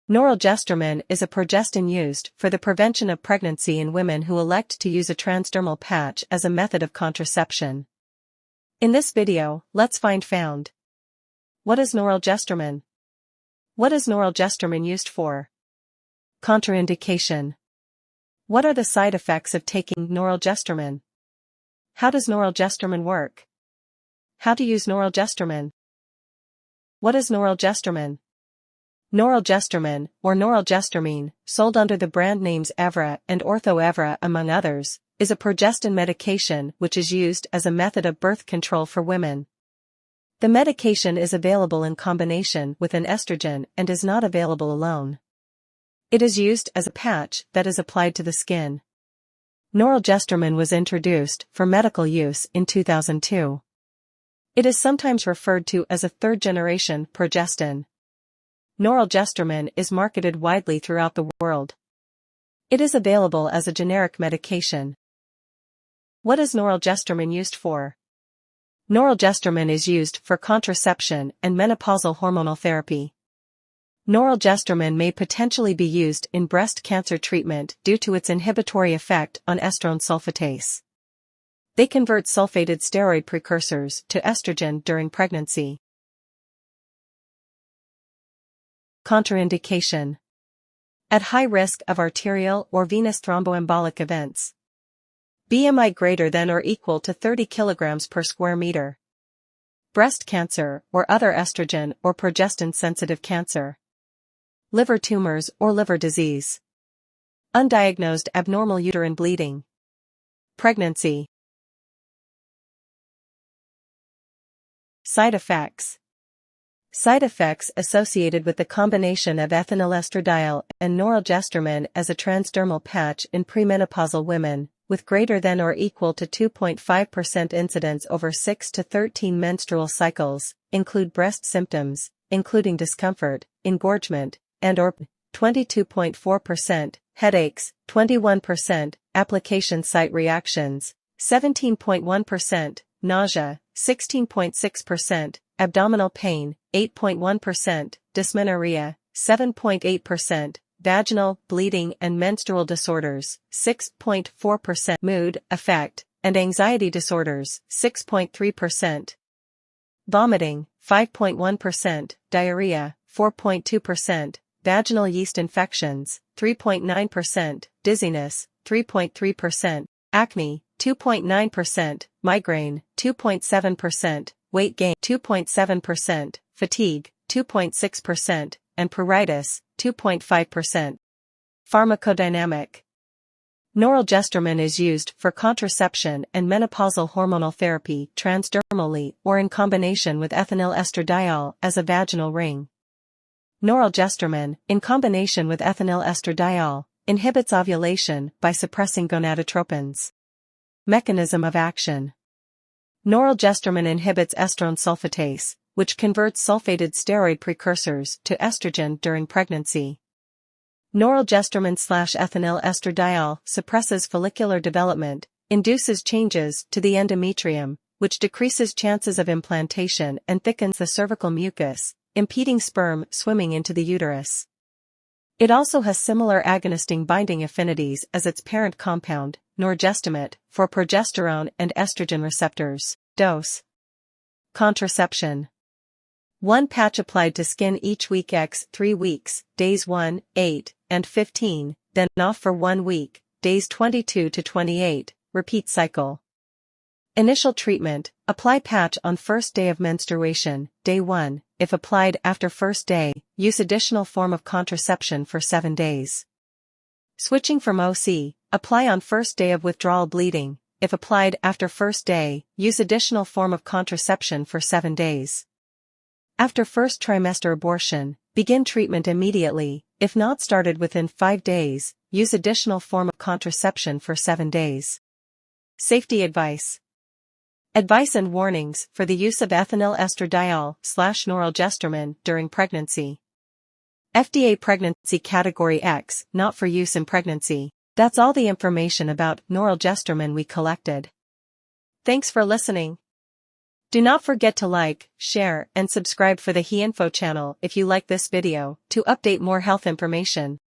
Norelgestromin is a progestin used for the prevention of pregnancy in women who elect to use a transdermal patch as a method of contraception. In this video, let's found. What is norelgestromin? What is norelgestromin used for? Contraindication. What are the side effects of taking norelgestromin? How does norelgestromin work? How to use norelgestromin? What is norelgestromin? Norelgestromin, or norelgestromine, sold under the brand names Evra and Ortho Evra among others, is a progestin medication which is used as a method of birth control for women. The medication is available in combination with an estrogen and is not available alone. It is used as a patch that is applied to the skin. Norelgestromin was introduced for medical use in 2002. It is sometimes referred to as a third-generation progestin. Norelgestromin is marketed widely throughout the world. It is available as a generic medication. What is norelgestromin used for? Norelgestromin is used for contraception and menopausal hormonal therapy. Norelgestromin may potentially be used in breast cancer treatment due to its inhibitory effect on estrone sulfatase. They convert sulfated steroid precursors to estrogen during pregnancy. Contraindication. At high risk of arterial or venous thromboembolic events. BMI greater than or equal to 30 kg per square meter. Breast cancer or other estrogen or progestin-sensitive cancer. Liver tumors or liver disease. Undiagnosed abnormal uterine bleeding. Pregnancy. Side effects. Side effects associated with the combination of ethinylestradiol and norelgestromin as a transdermal patch in premenopausal women, with greater than or equal to 2.5% incidence over 6 to 13 menstrual cycles, include breast symptoms, including discomfort, engorgement, and/or 22.4%, headaches, 21%, application site reactions, 17.1%, nausea, 16.6%, abdominal pain, 8.1%, dysmenorrhea, 7.8%, vaginal, bleeding and menstrual disorders, 6.4%, mood, affect, and anxiety disorders, 6.3%, vomiting, 5.1%, diarrhea, 4.2%, vaginal yeast infections, 3.9%, dizziness, 3.3%, acne, 2.9%, migraine, 2.7%, weight gain, 2.7%, fatigue, 2.6%, and pruritus, 2.5%. Pharmacodynamic. Norelgestromin is used for contraception and menopausal hormonal therapy transdermally or in combination with ethinylestradiol as a vaginal ring. Norelgestromin, in combination with ethinylestradiol, inhibits ovulation by suppressing gonadotropins. Mechanism of action. Norelgestromin inhibits estrone sulfatase, which converts sulfated steroid precursors to estrogen during pregnancy. Norelgestromin/ethinylestradiol suppresses follicular development, induces changes to the endometrium, which decreases chances of implantation and thickens the cervical mucus, impeding sperm swimming into the uterus. It also has similar agonistic binding affinities as its parent compound, norgestimate, for progesterone and estrogen receptors. Dose. Contraception. 1 patch applied to skin each week x 3 weeks, days 1, 8, and 15, then off for 1 week, days 22 to 28, repeat cycle. Initial treatment, apply patch on first day of menstruation, day 1, if applied after first day, use additional form of contraception for 7 days. Switching from OC, apply on first day of withdrawal bleeding, if applied after first day, use additional form of contraception for 7 days. After first trimester abortion, begin treatment immediately, if not started within 5 days, use additional form of contraception for 7 days. Safety advice. Advice and warnings for the use of ethinylestradiol/norelgestromin during pregnancy. FDA Pregnancy Category X, not for use in pregnancy. That's all the information about norelgestromin we collected. Thanks for listening. Do not forget to like, share, and subscribe for the HeInfo channel if you like this video to update more health information.